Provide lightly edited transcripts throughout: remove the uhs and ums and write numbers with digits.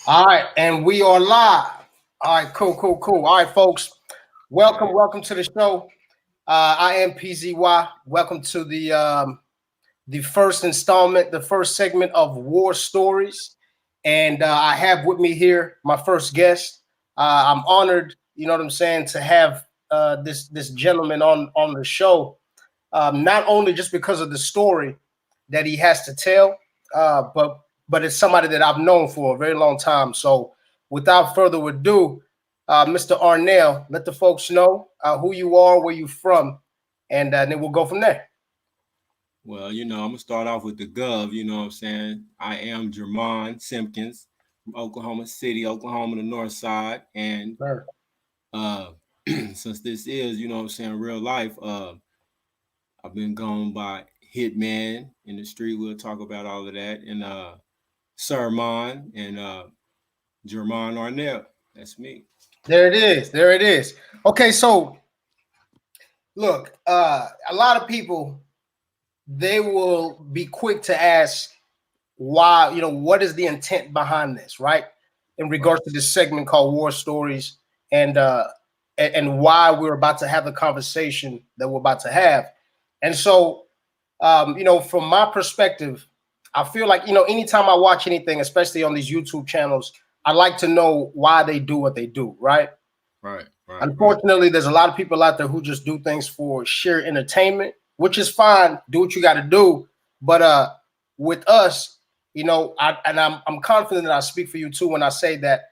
All right, and we are live. All right, cool. All right, folks, welcome to the show. I am PZY. Welcome to the first installment, the first segment of War Stories, and I have with me here my first guest. I'm honored, you know what I'm saying, to have this gentleman on the show. Not only just because of the story that he has to tell, but it's somebody that I've known for a very long time. So, without further ado, Mr. Arnell, let the folks know who you are, where you're from, and then we'll go from there. Well, I'm gonna start off with the gov. You know what I'm saying? I am Jermon Simpkins from Oklahoma City, Oklahoma, the north side. And Sure. uh, since this is, what I'm saying, real life, I've been gone by Hitman in the street. We'll talk about all of that. And Sermon and Jermon Arnell. That's me. There it is. There it is. Okay, so look, a lot of people they will be quick to ask why, what is the intent behind this, right? In Right. regards to this segment called War Stories, and and why we're about to have the conversation that we're about to have. And so, from my perspective, I feel like, anytime I watch anything, especially on these YouTube channels, I like to know why they do what they do, right? Right. Unfortunately, there's a lot of people out there who just do things for sheer entertainment, which is fine. Do what you got to do. But with us, I'm confident that I speak for you too when I say that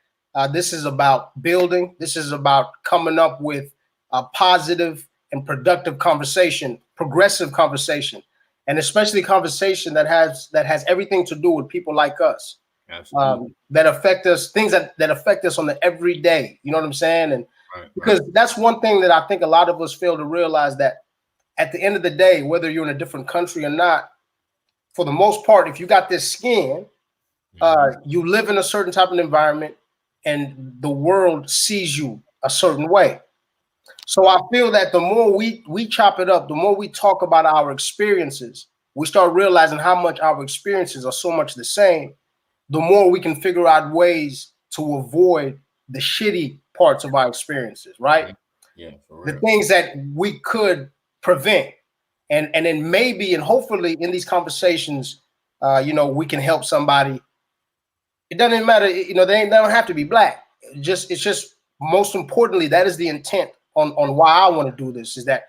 this is about building. This is about coming up with a positive and productive conversation, progressive conversation, and especially conversation that has everything to do with people like us, Absolutely. that affect us, things that affect us on the everyday. You know what I'm saying? And Right. because that's one thing that I think a lot of us fail to realize, that at the end of the day, whether you're in a different country or not, for the most part, if you got this skin, Hmm. you live in a certain type of environment, and the world sees you a certain way. So I Right. feel that the more we chop it up, the more we talk about our experiences, we start realizing how much our experiences are so much the same. The more we can figure out ways to avoid the shitty parts of our experiences, right? Yeah. Yeah. For The real. things that we could prevent, and then maybe and hopefully in these conversations, we can help somebody. It doesn't matter, they don't have to be black. It's just most importantly, that is the intent on why I want to do this, is that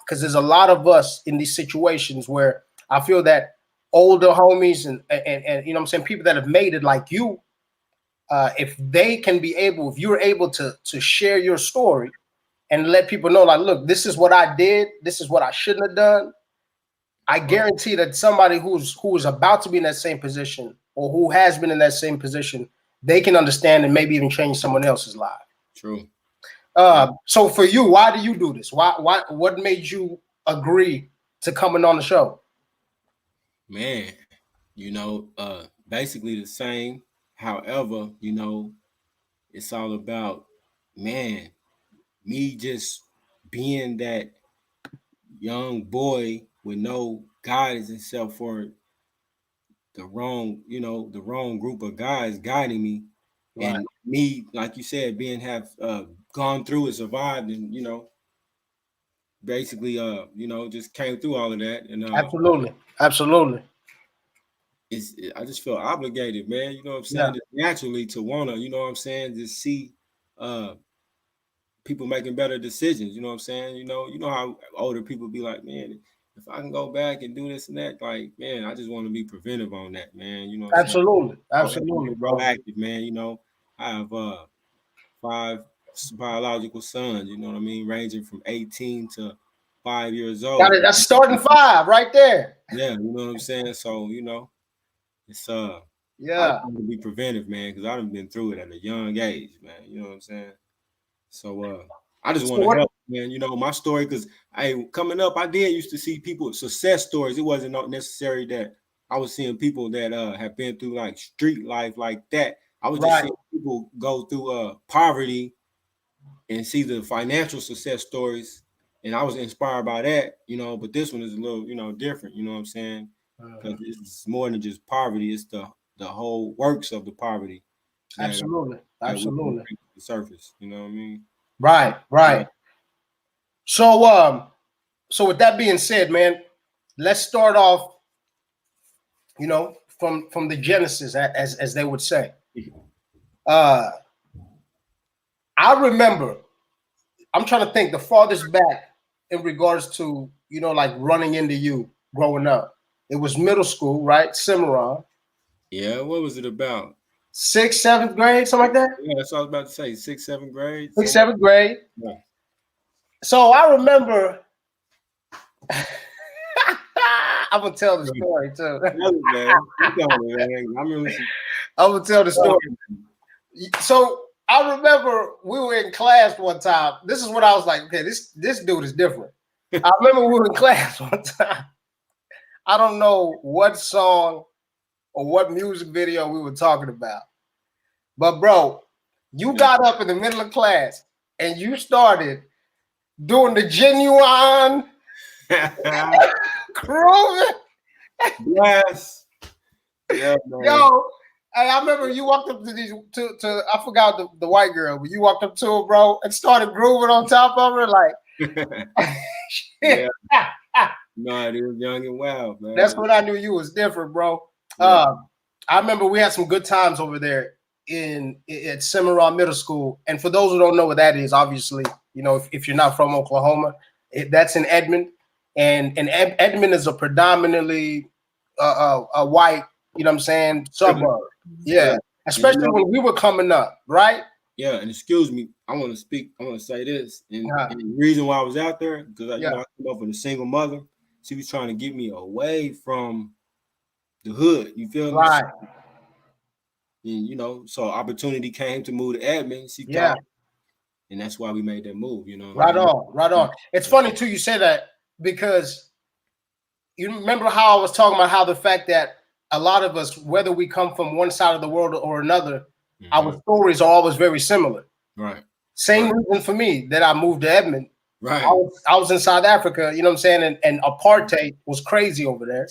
because there's a lot of us in these situations where I feel that older homies and I'm saying, people that have made it like you, if you're able to share your story and let people know, like, look, this is what I did, this is what I shouldn't have done. I Right. guarantee that somebody who is about to be in that same position, or who has been in that same position, they can understand and maybe even change someone else's life. True. Yeah. So for you, why do you do this? What made you agree to coming on the show? Man, basically the same. However, it's all about, man, me just being that young boy with no guidance and self for the wrong group of guys guiding me. Right. And me, like you said, being have gone through and survived, and basically just came through all of that. And Absolutely. I just feel obligated, man. You know what I'm Yeah. saying? Just naturally to wanna, you know what I'm saying, just see uh people making better decisions. You know what I'm saying? You know how older people be like, man, if I can go back and do this and that, like, man, I just want to be preventive on that, man. You know what I'm saying? Absolutely. Proactive, Absolutely, bro. proactive, man. I have five biological sons. You know what I mean, ranging from 18 to 5 years Got old. it. That's starting five right there. Yeah, you know what I'm saying. So it's I just Yeah. want to be preventive, man, because I've been through it at a young age, man. You know what I'm saying? So I just So want to what? help, man. My story, because I coming up, I did used to see people success stories. It wasn't not necessary that I was seeing people that have been through like street life like that. I was just Right. seeing people go through poverty and see the financial success stories, and I was inspired by that, But this one is a little, different. You know what I'm saying? Because Mhm. it's more than just poverty; it's the whole works of the poverty. Absolutely. that we can Absolutely. bring to the surface. You know what I mean? Right. Yeah. Right. So so with that being said, man, let's start off, from the genesis, as they would say. Uh I remember, I'm trying to think the farthest back in regards to, like running into you growing up. It was middle school, right? Cimarron. Yeah. What was it about? Sixth, seventh grade, something like that. Yeah, that's what I was about to say. Sixth, seventh grade, Sixth, somewhere. seventh grade. Yeah. So I remember I'm gonna tell the story too. Tell it, man. Keep going, man. I'm really some. I'm gonna tell the story. So I remember we were in class one time. This is what I was like, okay, this dude is different. I remember we were in class one time. I don't know what song or what music video we were talking about. But bro, you got up in the middle of class and you started doing the genuine grooving. Yes. Yeah, man. Yo, I remember you walked up to these to I forgot the white girl, but you walked up to her, bro, and started grooving on top of her, like yeah. No, it was young and wild, man. That's when I knew you was different, bro. Yeah. I remember we had some good times over there at Cimarron Middle School. And for those who don't know what that is, obviously, if you're not from Oklahoma, that's in Edmond. And Edmond is a predominantly a white, suburb. Yeah. Especially when we were coming up, right? Yeah, and excuse me, I want to say this. And the reason why I was out there, because I came up with a single mother. She was trying to get me away from the hood. You feel me? Right. And so opportunity came to move to Edmond. She called, and that's why we made that move. Right on. It's funny too. You say that because you remember how I was talking about how the fact that a lot of us, whether we come from one side of the world or another, our stories are always very similar. Right. Same reason for me that I moved to Edmond. Right. I was in South Africa, and apartheid was crazy over there.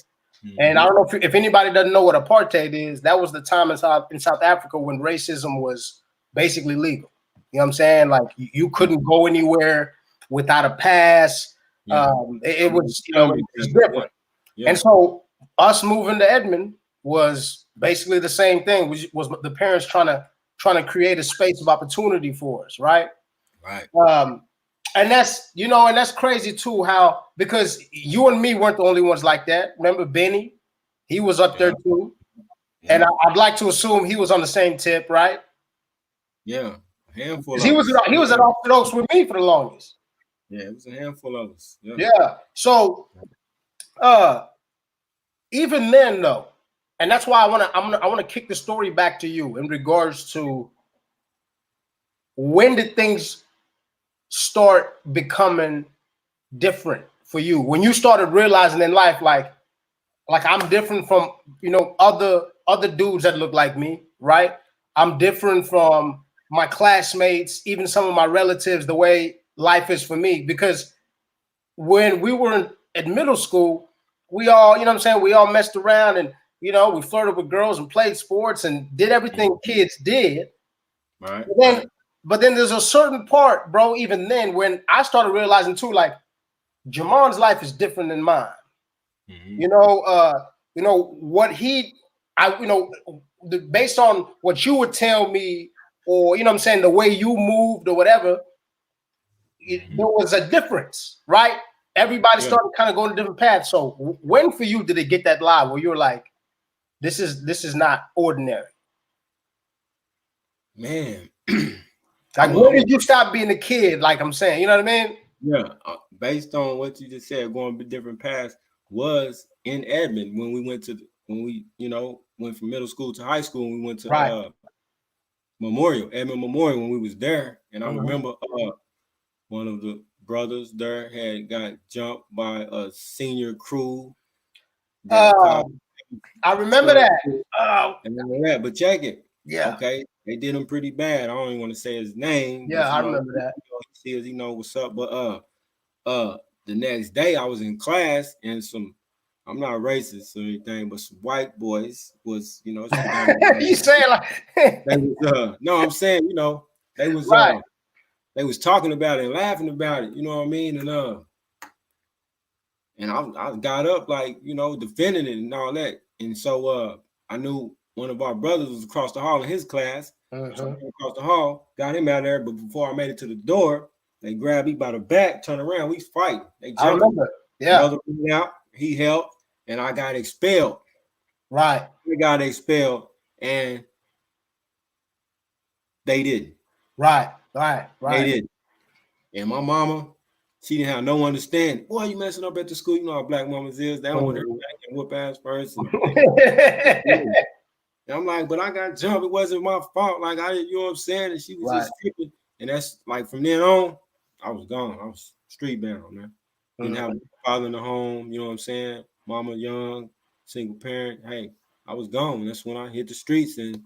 And I don't know if anybody doesn't know what apartheid is. That was the time in South Africa when racism was basically legal. You know what I'm saying? Like you couldn't go anywhere without a pass. It was, it's different. Yeah. And so us moving to Edmond was basically the same thing. Was the parents trying to create a space of opportunity for us, right? Right. And that's and that's crazy too. How because you and me weren't the only ones like that. Remember Benny? He was up there too. Yeah. And I'd like to assume he was on the same tip, right? Yeah, a handful. He was at Oxford Oaks with me for the longest. Yeah, it was a handful of us. Yeah. So, even then though, and that's why I want to kick the story back to you in regards to when did things start becoming different for you? When you started realizing in life, like I'm different from other dudes that look like me, right? I'm different from my classmates, even some of my relatives, the way life is for me. Because when we were at middle school, we all, we all messed around and we flirted with girls and played sports and did everything kids did. Right. But then there's a certain part, bro, even then when I started realizing too, like Jermon's life is different than mine. What based on what you would tell me or, the way you moved or whatever, there was a difference, right? Everybody started kind of going a different path. So when for you did it get that lie where you're like, this is not ordinary? Man. Like, when did you stop being a kid? Like I'm saying, you know what I mean? Yeah. Based on what you just said, going different paths was in Edmond when we went went from middle school to high school. And we went to Edmond Memorial when we was there. And I remember one of the brothers there had got jumped by a senior crew. I remember that. But check it. Yeah. Okay. They did him pretty bad. I don't even want to say his name. Yeah, I remember that. He says he know what's up. But the next day I was in class and some I'm not racist or anything, but some white boys was, it's You saying like they was no, I'm saying, right. they was talking about it and laughing about it, you know what I mean? And I got up like, defending it and all that. And so I knew one of our brothers was across the hall in his class. So I went across the hall, got him out of there. But before I made it to the door, they grabbed me by the back, turned around, we fighting. They jumped. I remember. Yeah. Brother went out, he helped, and I got expelled. Right. We got expelled, and they didn't. Right. They didn't. And my mama, she didn't have no understanding. Boy, you messing up at the school. You know how black mamas is. They don't want everybody to whoop ass first. And I'm like, but I got jumped. It wasn't my fault. Like, you know what I'm saying? And she was just tripping. And that's like, from then on, I was gone. I was street bound, man. Didn't have a father in the home. You know what I'm saying? Mama young, single parent. Hey, I was gone. That's when I hit the streets and,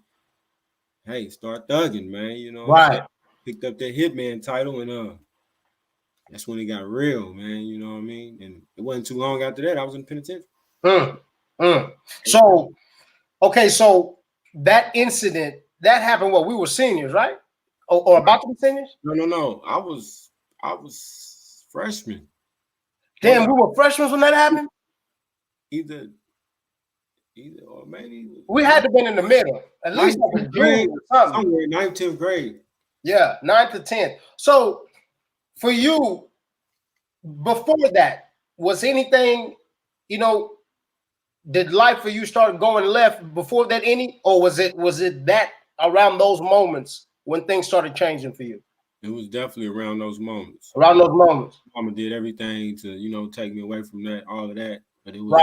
hey, start thugging, man. You know what I'm saying? Picked up that hitman title, and that's when it got real, man. You know what I mean? And it wasn't too long after that, I was in the penitentiary. So, okay, so that incident, that happened we were seniors, right? Or about to be seniors? No. I was freshman. Damn, we were freshmen when that happened? Either or maybe. We had to have been in the middle. At least like a grade or something. Somewhere in 9th, 10th grade. Yeah, 9th to 10th. So for you, before that, was anything, did life for you start going left before that or was it that around those moments when things started changing for you? It was definitely around those moments. Mama did everything to, take me away from that, all of that. But it was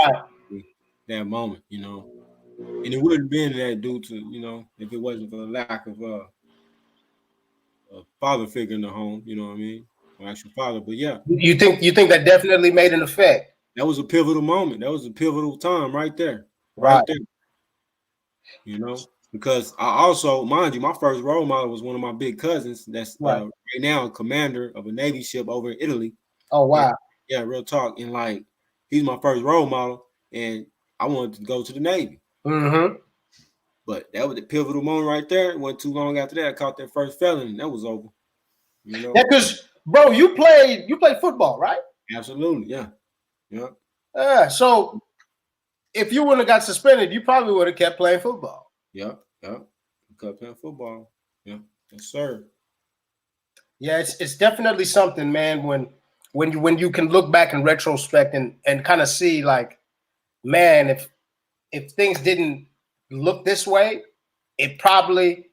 that moment, And it wouldn't have been that due to, if it wasn't for the lack of a father figure in the home, you know what I mean? Or actual father. But yeah. You think that definitely made an effect? That was a pivotal moment. That was a pivotal time right there. Right there. Because I also, mind you, my first role model was one of my big cousins that's right now a commander of a Navy ship over in Italy. Oh, wow. Yeah, real talk. And like, he's my first role model, and I wanted to go to the Navy. But that was the pivotal moment right there. It wasn't too long after that, I caught that first felony, and that was over. Yeah, because, bro, you played football, right? Absolutely, yeah. So if you wouldn't have got suspended, you probably would have kept playing football. Yeah. Kept playing football. Yeah, yes, sir. Yeah, it's definitely something, man, when you can look back in retrospect and kind of see, like, man, if things didn't look this way, I probably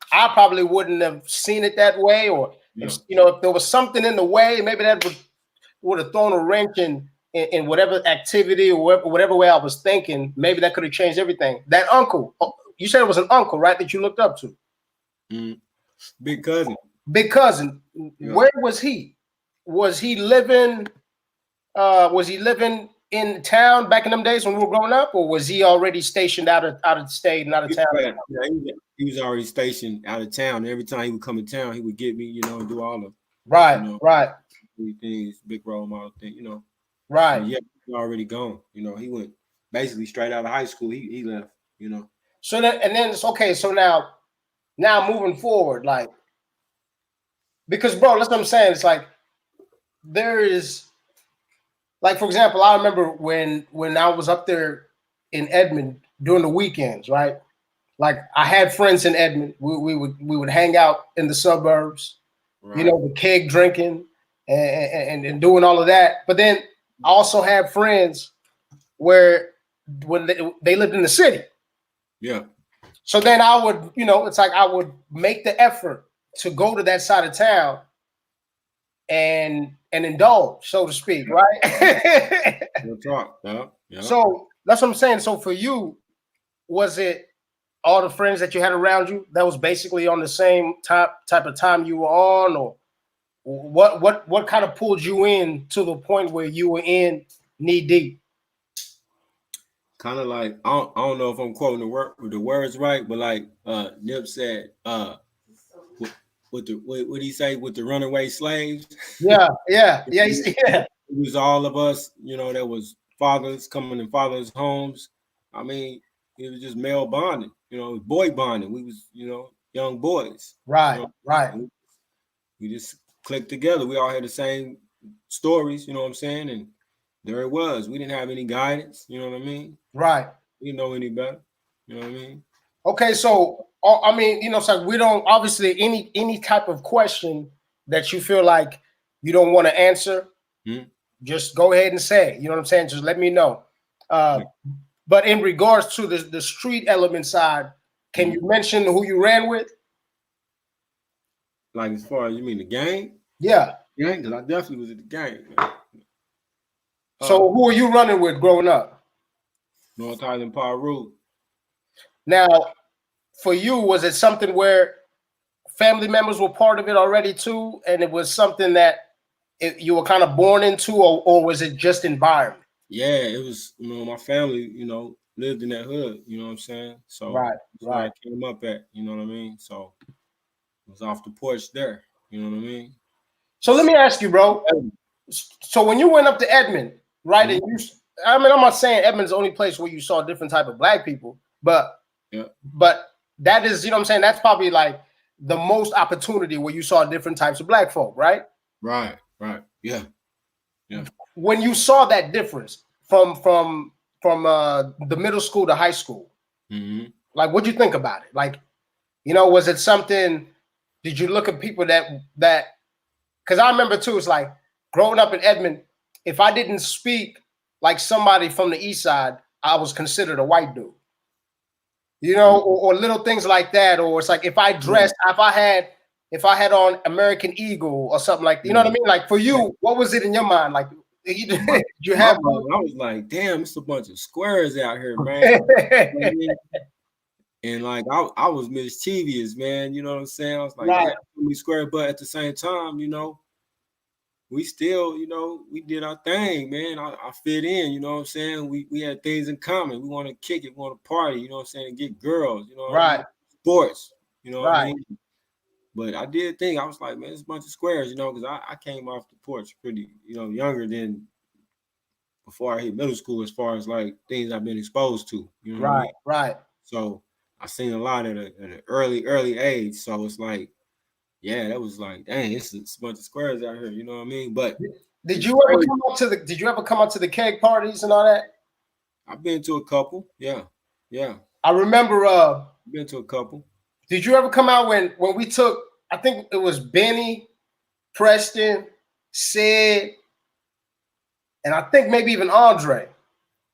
wouldn't have seen it that way, or if there was something in the way, maybe that would have thrown a wrench in whatever activity or whatever way I was thinking. Maybe that could have changed everything. That uncle, you said it was an uncle, right, that you looked up to? Big cousin. Yeah. Where was he? Was he living in town back in them days when we were growing up, or was he already stationed out of state and out of town? Yeah, he was already stationed out of town. Every time he would come in town, he would get me, and do all the right things, big role model thing, Right. Yeah, he was already gone. He went basically straight out of high school. He left. So then it's okay. So now moving forward, like, because, bro, that's what I'm saying. It's like there is, like, for example, I remember when I was up there in Edmond during the weekends, right? Like, I had friends in Edmond. We would hang out in the suburbs, right. The keg drinking and doing all of that. But then I also had friends when they lived in the city. Yeah. So then I would, it's like I would make the effort to go to that side of town and indulge, so to speak, right? We'll talk. Yeah. So that's what I'm saying. So for you, was it all the friends that you had around you that was basically on the same type of time you were on, or what kind of pulled you in to the point where you were in knee deep? Kind of like, I don't know if I'm quoting the words right, but like Nip said, what did he say with the runaway slaves? Yeah. It was all of us, that was fathers coming in fathers' homes. I mean, it was just male bonding, you know, boy bonding. We was, you know, young boys. Right, You know, right, we just clicked together. We all had the same stories, you know what I'm saying? And there it was. We didn't have any guidance, you know what I mean? right. We didn't know any better. You know what I mean? Okay, so I mean, you know, so we don't obviously any type of question that you feel like you don't want to answer, just go ahead and say it. You know what I'm saying? Just let me know. But in regards to the street element side, can you mention who you ran with? Like as far as you mean the gang? Yeah. Gang, because I definitely was at the gang. So who are you running with growing up? North Island Power Road. Now, for you, was it something where family members were part of it already too, and it was something that you were kind of born into, or was it just environment? Yeah, it was, you know, my family, you know, lived in that hood, you know what I'm saying? So Right, that's where I came up at, you know what I mean? So it was off the porch there, you know what I mean? So let me ask you, bro. So when you went up to Edmond, right, and you, I mean, I'm not saying Edmond's the only place where you saw different type of black people, but that is, you know what I'm saying, that's probably like the most opportunity where you saw different types of black folk, right? Right, yeah. When you saw that difference from the middle school to high school, like what'd you think about it? Like, you know, was it something? Did you look at people that because I remember too, it's like growing up in Edmond, if I didn't speak like somebody from the east side, I was considered a white dude. You know, or little things like that, or it's like if I dressed, if I had on American Eagle or something like that, you know what I mean? Like for you, what was it in your mind? Like you have? I was like, damn, it's a bunch of squares out here, man. And like I was mischievous, man. You know what I'm saying? I was like, yeah, we square, but at the same time, you know, we still, you know, we did our thing, man. I fit in, you know what I'm saying? We had things in common. We want to kick it, we want to party, you know what I'm saying, and get girls, you know what I mean? Sports, you know what I mean? But I did think, I was like, man, it's a bunch of squares, you know, because I came off the porch pretty, you know, younger than before I hit middle school, as far as like things I've been exposed to, you know what I mean? Right. So I seen a lot at an early age. So it's like, yeah, that was like, dang, it's a bunch of squares out here, you know what I mean? But did you ever come up to the keg parties and all that? I've been to a couple, yeah. I remember been to a couple. Did you ever come out when we took, I think it was Benny, Preston, Sid, and I think maybe even Andre.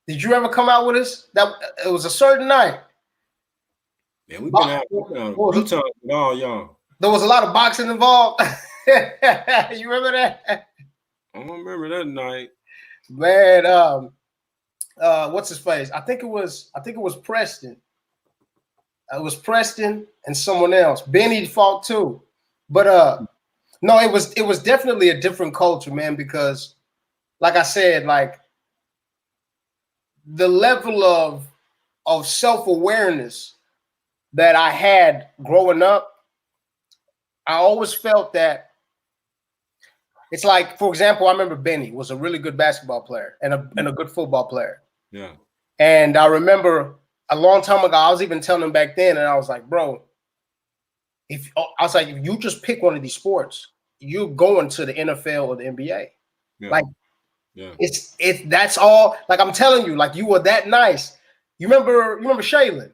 Did you ever come out with us? That it was a certain night. Man, we've been out a few times with all y'all. There was a lot of boxing involved. You remember that? I don't remember that night. Man, what's his face? I think it was Preston. It was Preston and someone else. Benny fought too. But no, it was definitely a different culture, man, because like I said, like the level of self-awareness that I had growing up, I always felt that it's like, for example, I remember Benny was a really good basketball player and a good football player. Yeah. And I remember a long time ago, I was even telling him back then, and I was like, bro, if you just pick one of these sports, you're going to the NFL or the NBA. Yeah. Like, it's that's all. Like I'm telling you, like you were that nice. You remember Shaylin?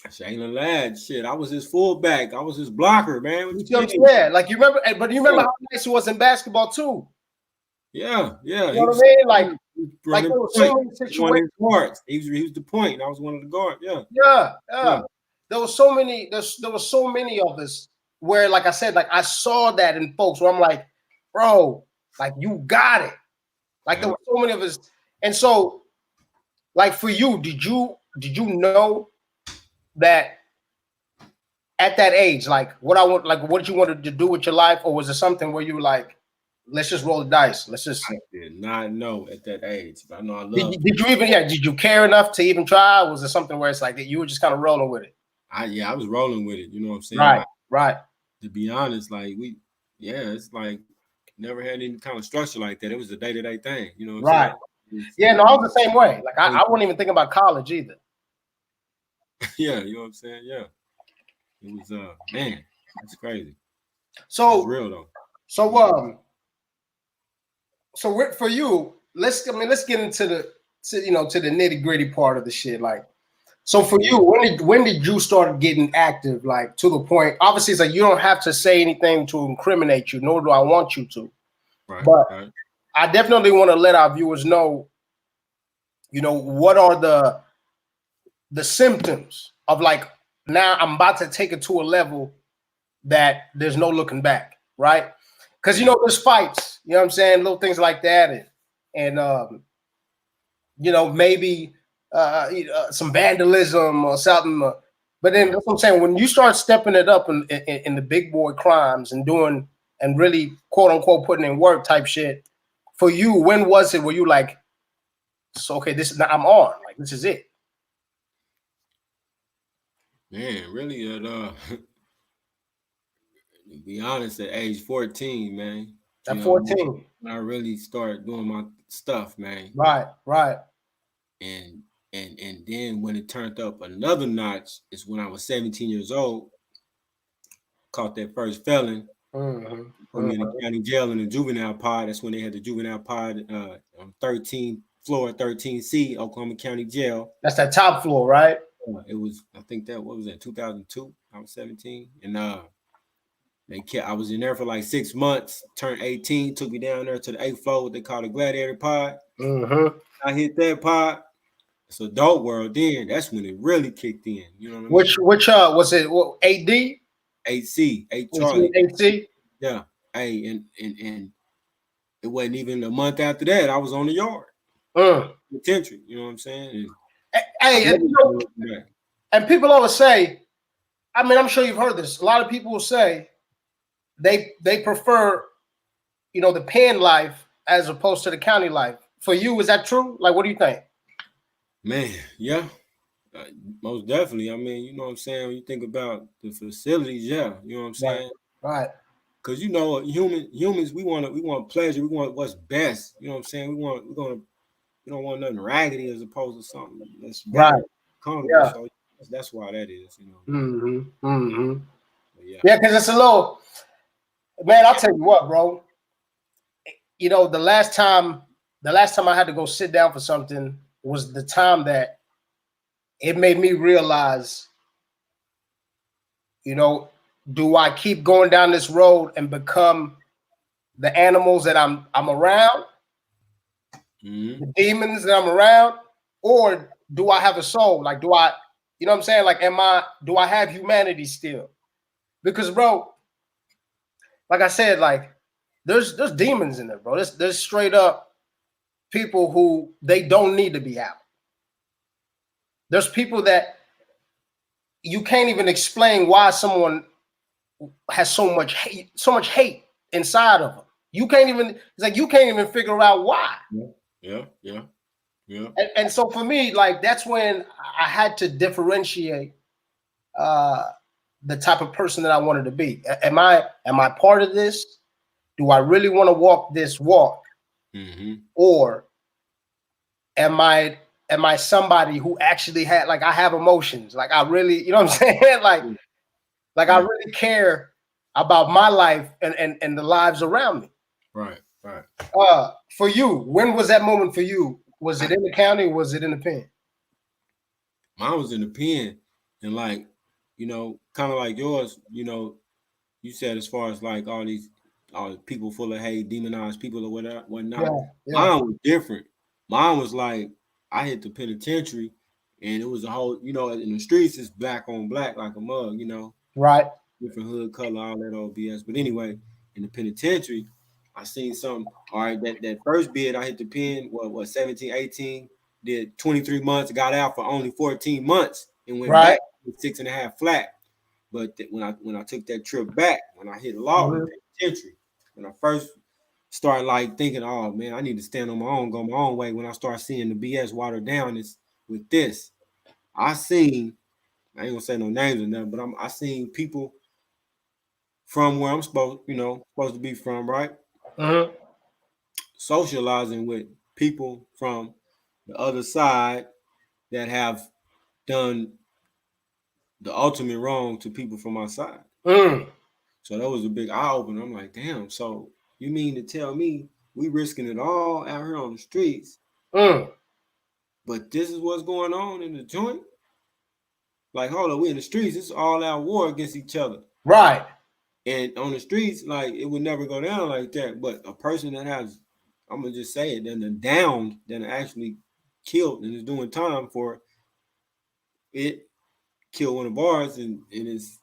Shaylin Ladd, shit. I was his fullback. I was his blocker, man. Yeah, like you remember, but you remember how nice he was in basketball too. Yeah. You know what I mean? Like there were so many situations. He was the point. I was one of the guards. Yeah. There were so many. There were so many of us where, like I said, like I saw that in folks where I'm like, bro, like you got it. Like there were so many of us, and so, like for you, did you know that at that age, like what did you want to do with your life, or was it something where you were like, let's just roll the dice, let's just? I did not know at that age, but I know I love. Did you care enough to even try? Or was it something where it's like that you were just kind of rolling with it? I was rolling with it. You know what I'm saying? Right. To be honest, like it's like never had any kind of structure like that. It was a day-to-day thing. You know what I'm saying? Yeah, no, I was the same way. Like I wasn't even thinking about college either. Yeah, you know what I'm saying? Yeah. It was man, that's crazy. That's So real though. so for you, let's get into to the nitty gritty part of the shit. Like, so for you, when did you start getting active? Like to the point, obviously, it's like you don't have to say anything to incriminate you, nor do I want you to. Right, But right. I definitely want to let our viewers know, what are the symptoms of like now I'm about to take it to a level that there's no looking back, right? Because there's fights, you know what I'm saying, little things like that, and maybe some vandalism or something. But then that's what I'm saying. When you start stepping it up in the big boy crimes and doing and really quote unquote putting in work type shit, for you, when was it? Were you like, so okay, I'm on, like this is it? Man, really to be honest, at age 14, man, At 14, when I really started doing my stuff, man. right, right. And and then when it turned up another notch is when I was 17 years old, caught that first felon, Mm-hmm. put me in the county jail in the juvenile pod. That's when they had the juvenile pod on 13th floor, 13C, Oklahoma County Jail. That's that top floor, right? It was, I think that, what was that, 2002? I was 17. And I was in there for like 6 months, turned 18, took me down there to the 8th floor, what they call the gladiator pod. Mm-hmm. I hit that pod. It's adult world then. That's when it really kicked in. You know what I mean? Which was it? 8D? 8C, 8 Was Charlie. it 8C? Yeah. Hey, and it wasn't even a month after that. I was on the yard. Penitentiary. You know what I'm saying? Hey, and people always say, I mean, I'm sure you've heard this. A lot of people will say they prefer, the pen life as opposed to the county life. For you, is that true? Like, what do you think? Man, yeah. Most definitely. I mean, you know what I'm saying? When you think about the facilities, yeah, you know what I'm saying? Right. Because humans, we want pleasure, we want what's best. You know what I'm saying? We don't want nothing raggedy as opposed to something that's better, comfortable. Yeah. So that's why that is, Mm-hmm. Mm-hmm. Yeah. Yeah, because it's a little, man, I'll tell you what, bro. The last time I had to go sit down for something was the time that it made me realize, do I keep going down this road and become the animals that I'm around, the demons that I'm around, or do I have a soul? Like, do I, you know what I'm saying? Like, do I have humanity still? Because, bro, like I said, like, there's demons in there, bro. There's straight up people who they don't need to be out. There's people that you can't even explain why someone has so much hate inside of them. You can't even, it's like you can't even figure out why. Yeah. And so for me, like, that's when I had to differentiate the type of person that I wanted to be. Am I part of this? Do I really want to walk this walk? Or am I somebody who actually had, like, I have emotions? Like, I really, you know what I'm saying? Like I really care about my life and the lives around me. Right. For you, when was that moment for you? Was it in the county or was it in the pen? Mine was in the pen, and like, kind of like yours, you said as far as like all these people full of hate, demonized people or whatnot. Yeah. Mine was different. Mine was like I hit the penitentiary, and it was a whole, in the streets it's black on black like a mug, Right. different hood color, all that old BS. But anyway, in the penitentiary, I seen something. All right, that first bid I hit the pen, what 17, 18, did 23 months, got out for only 14 months and went back with 6.5 flat. But when I took that trip back, when I hit law in the penitentiary, when I first started like thinking, oh man, I need to stand on my own, go my own way. When I start seeing the BS watered down, is with this, I ain't gonna say no names or nothing, but I seen people from where I'm supposed to be from, right? Mm-hmm. Socializing with people from the other side that have done the ultimate wrong to people from our side. So that was a big eye opener. I'm like, damn. So you mean to tell me we risking it all out here on the streets, but this is what's going on in the joint? Like, hold on, we in the streets. It's all out war against each other. Right. And on the streets, like, it would never go down like that. But a person that has, I'm gonna just say it, then downed, then actually killed and is doing time for it, kill one of ours, and his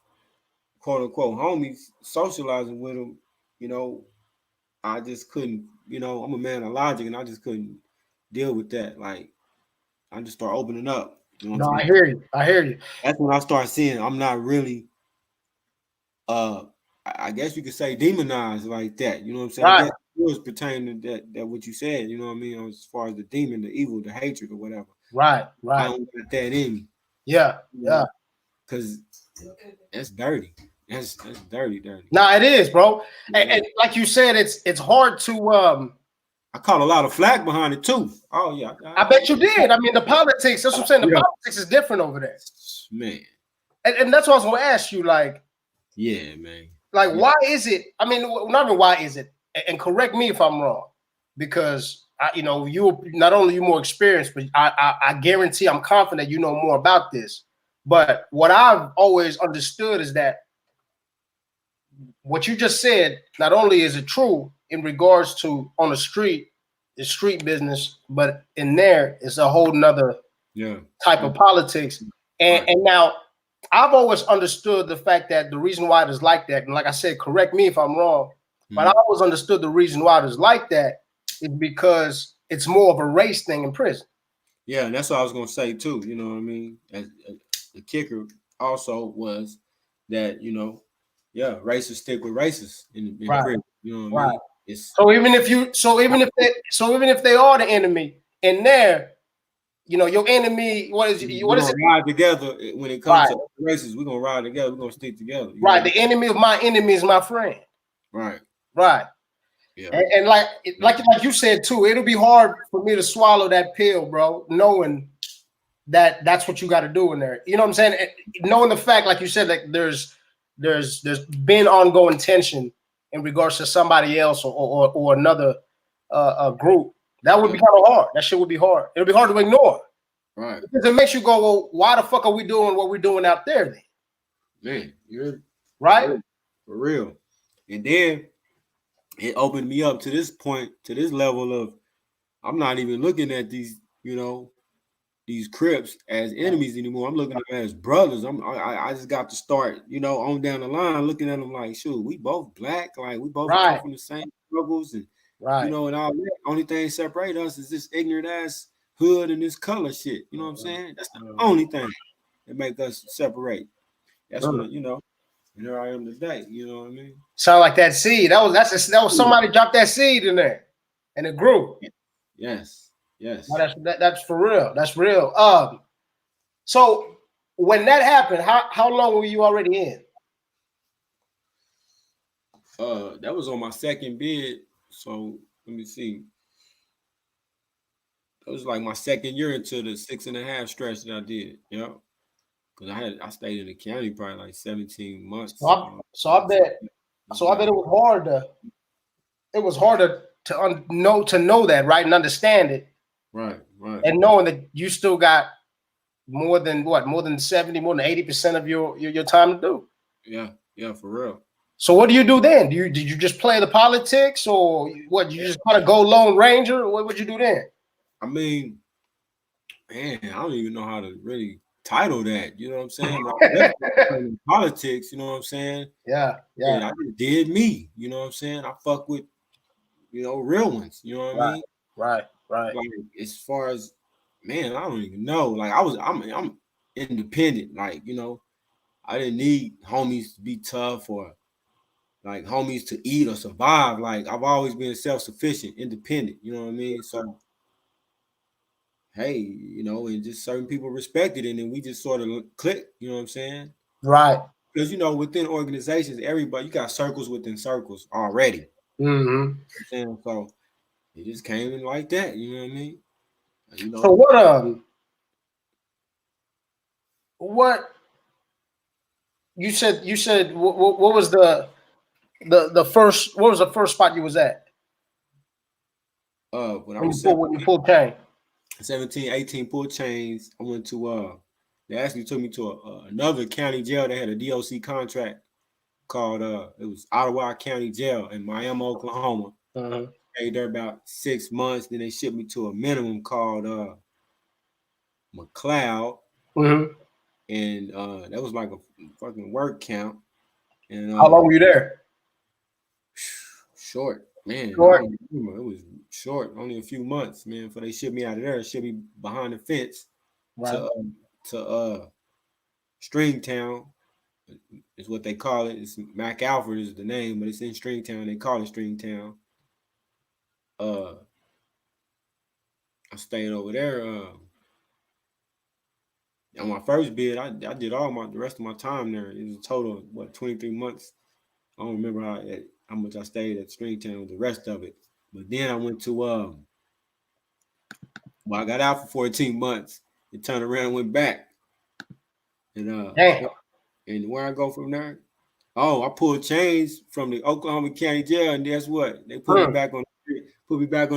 quote unquote homies socializing with him. You know, I just couldn't. You know, I'm a man of logic, and I just couldn't deal with that. Like, I just start opening up. You know what I'm No, saying? I hear you. I hear you. That's when I start seeing I'm not really I guess you could say demonized like that. You know what I'm saying? Right. I guess it was pertaining to that what you said, you know what I mean, as far as the demon, the evil, the hatred or whatever. Right. I Right. don't got that in me. Yeah. You Yeah. know, cause that's dirty. That's dirty. No, it is, bro. And like you said, it's hard to I caught a lot of flack behind it too. Oh yeah. I bet you did. I mean, the politics, that's what I'm saying. The politics is different over there. Man. And that's what I was gonna ask you, like, yeah, man. Like, why is it? I mean, not even why is it? And correct me if I'm wrong, because you not only you more experienced, but I guarantee I'm confident you know more about this. But what I've always understood is that what you just said, not only is it true in regards to on the street, the street business, but in there it's a whole nother type of politics. And now I've always understood the fact that the reason why it is like that, and like I said, correct me if I'm wrong, but I always understood the reason why it is like that is because it's more of a race thing in prison. Yeah, and that's what I was gonna say too. You know what I mean? The kicker also was that racists stick with racists in prison. You know what I mean? So even if they are the enemy in there, your enemy, what is it? We're gonna ride together when it comes to races. We're gonna ride together. We're gonna stick together. Right. The enemy of my enemy is my friend. Right. Right. Yeah. And like you said too, it'll be hard for me to swallow that pill, bro, knowing that that's what you got to do in there. You know what I'm saying? Knowing the fact, like you said, that there's been ongoing tension in regards to somebody else or another group. That would be kind of hard. That shit would be hard. It'll be hard to ignore. Right. Because it makes you go, well, why the fuck are we doing what we're doing out there then? Man, you're right. For real. And then it opened me up to this point, to this level of I'm not even looking at these, these Crips as enemies anymore. I'm looking at them as brothers. I just got to start, on down the line, looking at them like, shoot, we both black, like we both come from the same struggles and and all that. Only thing separate us is this ignorant ass hood and this color shit. You know what I'm saying? That's the only thing that make us separate. That's what and here I am today. You know what I mean? Sound like that seed. That was somebody dropped that seed in there, and it grew. Yes. Well, that's for real. That's real. So when that happened, how long were you already in? That was on my second bid. So let me see. That was like my second year into the 6.5 stretch that I did. Yeah. Because I stayed in the county probably like 17 months. So I bet it was hard to. It was harder to know that, right, and understand it. Right. And knowing that you still got more than 70, more than 80% of your time to do. Yeah, for real. So what do you do then? Did you just play the politics, or what? You just kind of go Lone Ranger? What would you do then? I mean, man, I don't even know how to really title that. You know what I'm saying? Politics. You know what I'm saying? Yeah. I just did me. You know what I'm saying? I fuck with real ones. You know what I mean? Right. Like, as far as, man, I don't even know. Like I'm independent. Like, I didn't need homies to be tough or like homies to eat or survive. Like, I've always been self-sufficient, independent. You know what I mean? So, hey, and just certain people respected it, and then we just sort of clicked. You know what I'm saying? Right. Because within organizations, everybody, you got circles within circles already. Mm-hmm. So It just came in like that. You know what I mean? You know. So what you said? You said what was the first? What was the first spot you was at? When I When was you pulled chain. 17, 18 pull chains, I went to they actually took me to another county jail. They had a DOC contract called it was Ottawa County Jail in Miami, Oklahoma. Stayed there about 6 months. Then they shipped me to a minimum called McLeod. And that was like a fucking work camp. And how long were you there? Short, man. Short. I don't remember. It was short, only a few months, man. Before they shipped me out of there, shipped me behind the fence to Stringtown is what they call it. It's Mac Alfred is the name, but it's in Stringtown. They call it Stringtown. I stayed over there. On my first bid, I did the rest of my time there. It was a total of 23 months. I don't remember how much I stayed at Stringtown with the rest of it. But then I went to I got out for 14 months and turned around and went back. And and where I go from there? Oh, I pulled chains from the Oklahoma County Jail, and guess what? They put me back on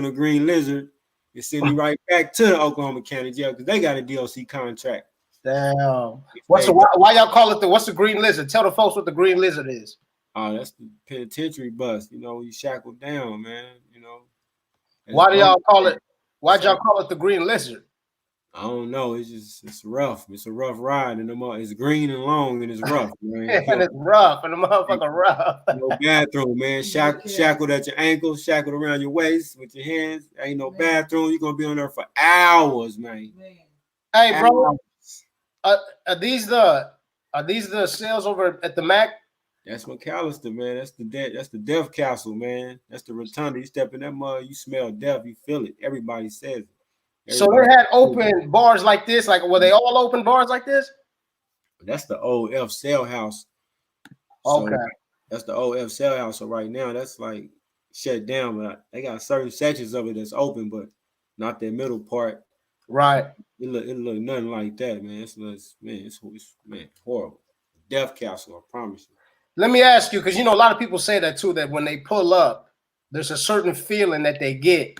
the Green Lizard and send me right back to the Oklahoma County Jail because they got a DOC contract. Damn. Why y'all call it what's the Green Lizard? Tell the folks what the Green Lizard is. Oh, that's the penitentiary bus. You know, you shackled down, man. You know. Why do y'all call it? Why'd y'all call it the Green Lizard? I don't know. It's rough. It's a rough ride, and it's green and long, and it's rough, man. And it's rough, and the motherfucker rough. No bathroom, man. Shackled at your ankles, shackled around your waist with your hands. Ain't no bathroom. You're gonna be on there for hours, man. Hey, bro. Are these the cells over at the Mac? That's McAllister, man. That's the death castle, man. That's the rotunda. You step in that mud, you smell death. You feel it. Everybody says it. So they had open bars like this. Like, were they all open bars like this? That's the old F cell house. Okay. So that's the old F cell house. So right now that's like shut down, but they got certain sections of it that's open, but not that middle part. Right. It look nothing like that, man. It's horrible. Death castle, I promise you. Let me ask you, because a lot of people say that too, that when they pull up, there's a certain feeling that they get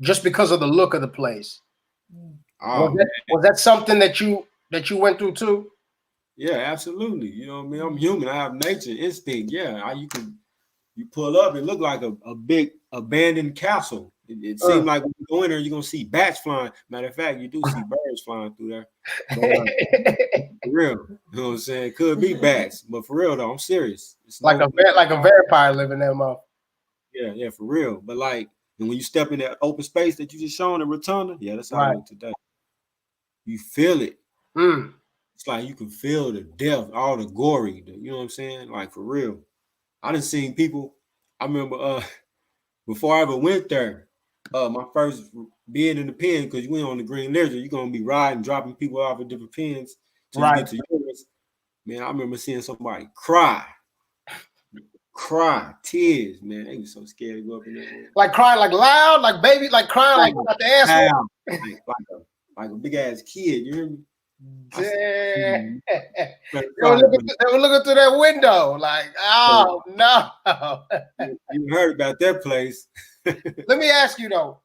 just because of the look of the place. Oh, was that something that you went through too? Yeah, absolutely. You know what I mean? I'm human. I have nature instinct. Yeah, you pull up, it look like a big abandoned castle. It seems like when you go in there, you're gonna see bats flying. Matter of fact, you do see birds flying through there. But, for real, you know what I'm saying? Could be bats, but for real though, I'm serious. It's like a vampire living there, mom. Yeah, for real. But like, and when you step in that open space that you just showing the rotunda, yeah, that's how I look today. You feel it. It's like you can feel the death, all the gory. You know what I'm saying? Like for real. I done seen people. I remember before I ever went there, my first bid in the pen, because you went on the Green Lizard, you're gonna be riding, dropping people off at different pens till you get to yours. Man, I remember seeing somebody cry, tears, man. They was so scared to go up in there. Like crying, like loud, like baby, like crying, like about the asshole. Like a big ass kid, you hear me? Damn. They were looking through that window, like, oh no. You heard about that place. Let me ask you though.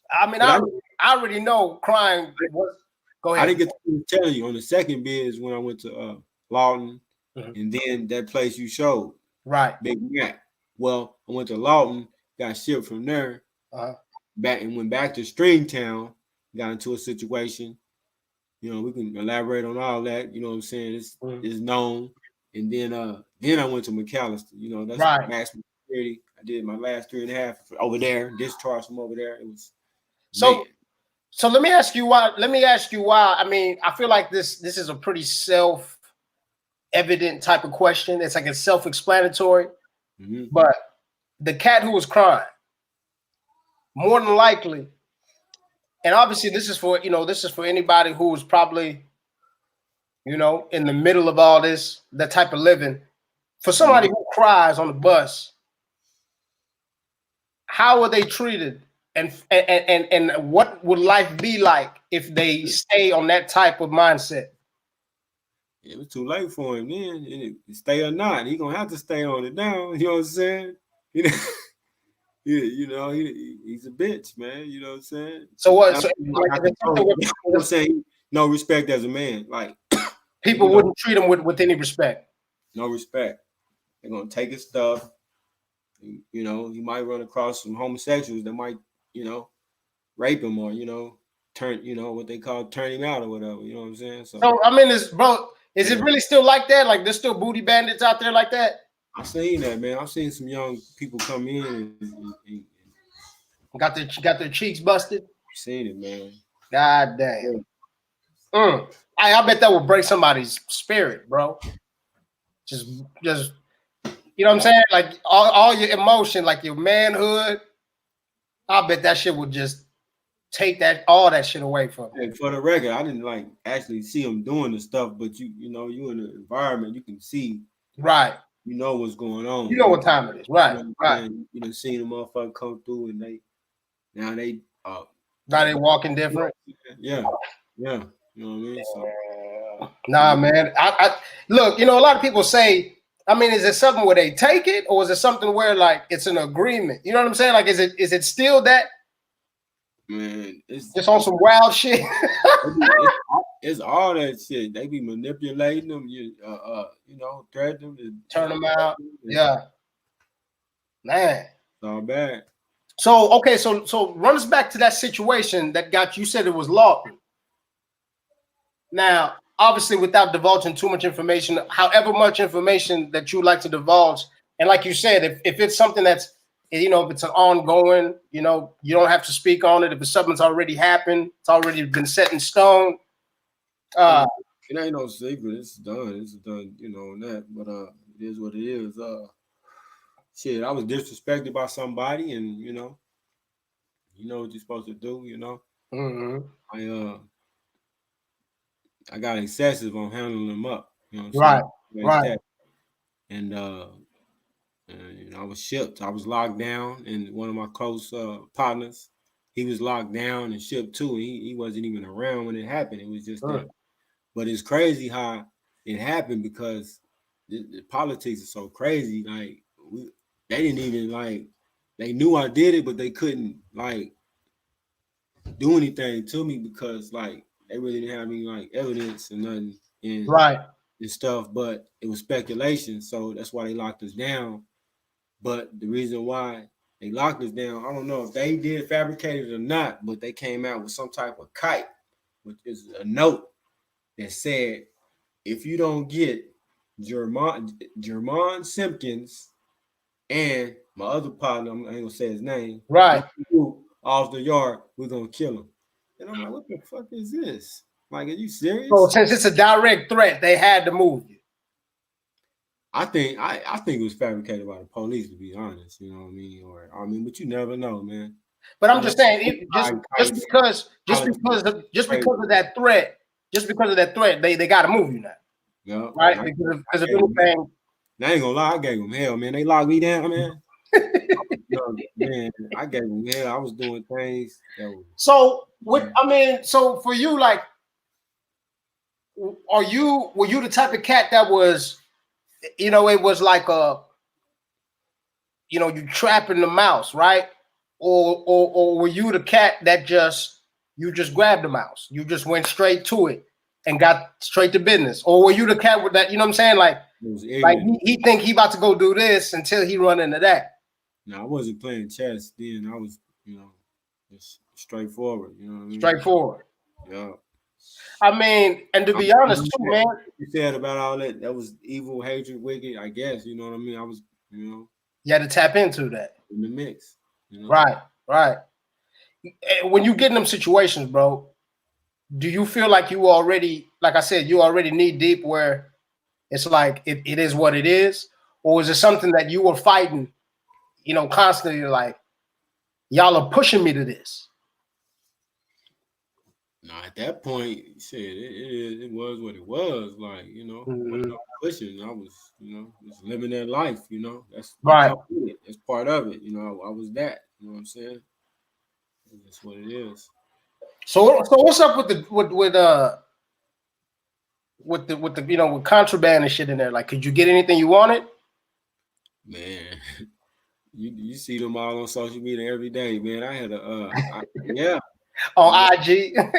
I mean, I already know crying was. Go ahead. I didn't get to tell you on the second bid is when I went to Lawton, and then that place you showed, right? Big Mac. Well, I went to Lawton, got shipped from there, went back to Stringtown, got into a situation. You know, we can elaborate on all that. You know what I'm saying? It's known. And then I went to McAllister. You know, that's maximum security. I did my last 3.5 over there, discharged from over there. It was so let me ask you why. I mean, I feel like this is a pretty self-evident type of question. It's like it's self-explanatory. But the cat who was crying, more than likely. And obviously, this is for anybody who is probably, in the middle of all this, that type of living. For somebody who cries on the bus, how are they treated, and what would life be like if they stay on that type of mindset? It was too late for him then. Stay or not, he gonna have to stay on it now. You know what I'm saying? He's a bitch, man. You know what I'm saying? So what? Now, So I'm saying no respect as a man. Like people wouldn't treat him with any respect. No respect. They're gonna take his stuff. You know, he might run across some homosexuals that might, rape him or turn, what they call turn him out or whatever. You know what I'm saying? So I mean, is it really still like that? Like there's still booty bandits out there like that? I've seen that, man. I've seen some young people come in and got their cheeks busted. I've seen it, man. God damn. I bet that would break somebody's spirit, bro. Just you know what I'm saying? Like all your emotion, like your manhood. I bet that shit would just take all that shit away from you. Hey, for the record, I didn't like actually see him doing the stuff, but you in the environment, you can see. Right. You know what's going on. You know what time it is. Right. Right. You done seen a motherfucker come through and now they walking different. Yeah. Yeah. You know what I mean? So, nah, man. I look, a lot of people say, I mean, is it something where they take it, or is it something where like it's an agreement? You know what I'm saying? Like, is it still that? Man, it's just on some wild shit. it's all that shit. They be manipulating them, threatening them to turn them out. Yeah, man, it's all bad. So okay, so run us back to that situation that got you said it was Lawton. Now, obviously, without divulging too much information, however much information that you like to divulge, and like you said, if it's something that's if it's an ongoing, you don't have to speak on it. If it's something that's already happened, it's already been set in stone. It ain't no secret. It's done. It's done, on that. But it is what it is. Shit, I was disrespected by somebody, and you know what you're supposed to do. Mm-hmm. I got excessive on handling them up. Right. And I was shipped. I was locked down, and one of my close partners, he was locked down and shipped too. He wasn't even around when it happened. It was just that. But it's crazy how it happened because the politics is so crazy. Like they didn't even they knew I did it, but they couldn't do anything to me because they really didn't have any evidence and nothing and stuff. But it was speculation, so that's why they locked us down. But the reason why they locked us down, I don't know if they did fabricate it or not, but they came out with some type of kite, which is a note that said, if you don't get Jermon Simpkins and my other partner, I ain't gonna say his name, off the yard, we're gonna kill him. And I'm like, what the fuck is this? Like, are you serious? So since it's a direct threat, they had to move you. I think it was fabricated by the police, to be honest. You know what I mean? But you never know, man. But I'm just saying, just because of that threat, they got to move you now. Yeah. Right? Because of anything. I ain't gonna lie, I gave them hell, man. They locked me down, man. Man, I gave them hell. I was doing things. So for you, were you the type of cat that was, it was like you trapping the mouse, right? Or were you the cat that you just grabbed the mouse, you just went straight to it and got straight to business? Or were you the cat with that, you know what I'm saying? Like he think he about to go do this until he run into that. No, I wasn't playing chess then. I was, just straightforward. You know what I mean? Straightforward. Yeah. I mean, and to be honest, too, man. You said about all that was evil, hatred, wicked. I guess you know what I mean. I was, You had to tap into that in the mix. Right. When you get in them situations, bro, do you feel like you already, like I said, you already knee deep where it's like it is what it is, or is it something that you were fighting, constantly? Like, y'all are pushing me to this. Now at that point, shit, it was what it was. Like, you know, wasn't Mhm. no pushing. I was, you know, just living that life. You know, that Right. come with it. That's part of it. You know, I was that. You know what I'm saying? That's what it is. So what's up with the with the with contraband and shit in there? Like, could you get anything you wanted Man, you see them all on social media every day, man. I had yeah, on you know,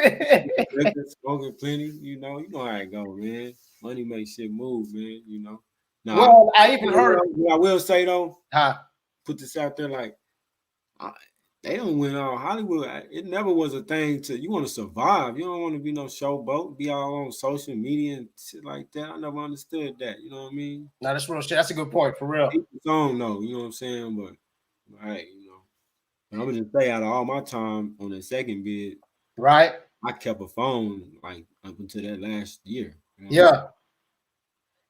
IG? smoking plenty. You know how it go, man. Money makes shit move, man. You know. Nah, Well, I even heard. what I will say though, Huh? put this out there, like I, they don't win all Hollywood. It never was a thing to you want to survive. You don't want to be no showboat, be all on social media and shit like that. I never understood that. You know what I mean? No, that's real shit. That's a good point for real. People's own though, you know what I'm saying? But right, you know. But I'm gonna just say out of all my time on the second bid, Right? I kept a phone like up until that last year. You know what I'm saying? Yeah.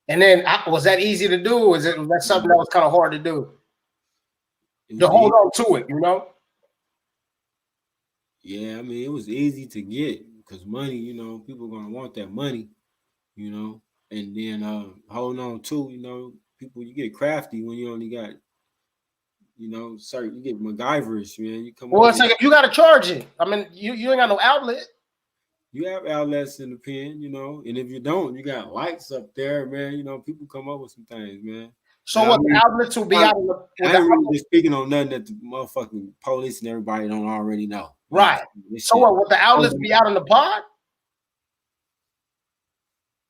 And then was that easy to do? Was that something that was kind of hard to do? It To was hold easy. on to it, you know? Yeah, I mean it was easy to get because money, you know, people gonna want that money, you know. And then holding on to, you know, people you get crafty when you only got, you know, certain you get MacGyverish, man. You come Well, up it's with like if you got to charge it. I mean, you ain't got no outlet. you have outlets in the pen, you know, and if you don't, you got lights up there, man. You know, people come up with some things, man. So And I what the mean, outlets will be I, out of the with I the ain't really just speaking on nothing that the motherfucking police and everybody don't already know. You know what I'm right. saying? This So shit, what? Would the outlets be out in the pod?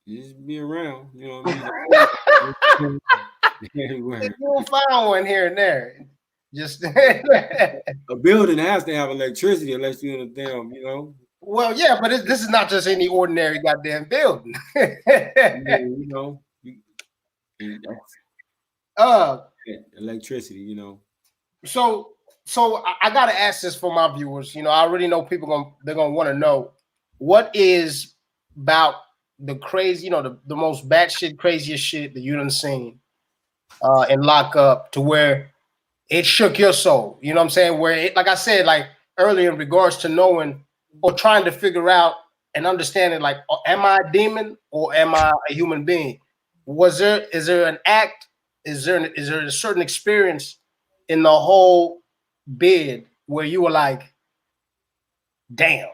just be around. You know what I mean? Everywhere. You'll find one here and there. Just A building has to have electricity unless you're in a damn, you know. well, yeah, but this is not just any ordinary goddamn building. I mean, you know, and that's uh, it, electricity, you know. so I gotta ask this for my viewers. You know, I already know people they're gonna want to know what is about the crazy, the most batshit craziest shit that you done seen and lock up to where it shook your soul. You know what I'm saying? Where it, like I said, like earlier in regards to knowing or trying to figure out and understanding, like, am I a demon or am I a human being? Is there an act? Is there a certain experience in the whole bid where you were like, damn?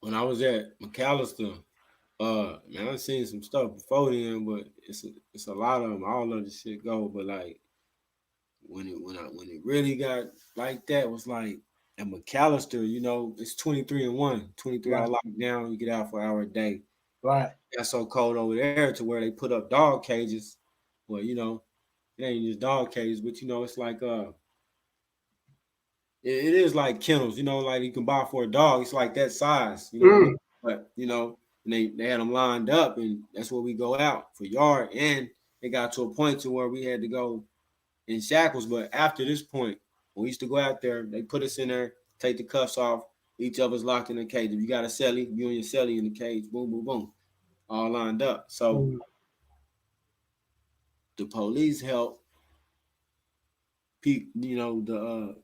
When I was at McAllister, man, I've seen some stuff before then, but it's a lot of them. I don't let the shit go, but like when it really got like that was like at McAllister, you know, it's 23 and 1, 23 Right, hour lockdown, you get out for an hour a day. right. Got so cold over there to where they put up dog cages. Well, you know, it ain't just dog cages, but you know, it's like it is like kennels, you know, like you can buy for a dog. It's like that size, you know what I mean? Mm, But you know, and they had them lined up, and that's where we go out for yard. And it got to a point to where we had to go in shackles. But after this point, when we used to go out there, they put us in there, take the cuffs off. Each of us locked in a cage. If you got a celly, you and your celly in the cage. Boom, boom, boom, all lined up. So mm. the police help. You know the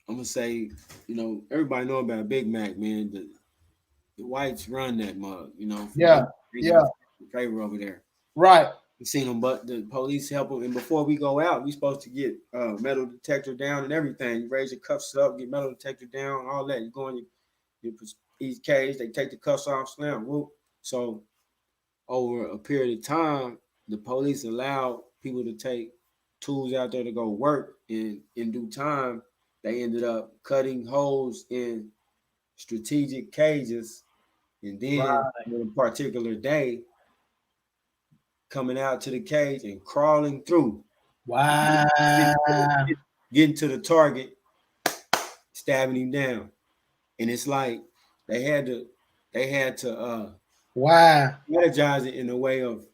I'm gonna say, you know, everybody know about Big Mac, man. The whites run that mug, you know, from Yeah, yeah, favor over there. right. We seen them, but the police help them. And before we go out, we supposed to get metal detector down and everything. You raise your cuffs up, get metal detector down, all that. You go in your each cage, they take the cuffs off, slam, whoop. So over a period of time, the police allowed people to take tools out there to go work. And in due time, they ended up cutting holes in strategic cages. And then Right. on a particular day, coming out to the cage and crawling through, Wow. getting to the target, stabbing him down. And it's like they had to they had to Wow. strategize it in a way of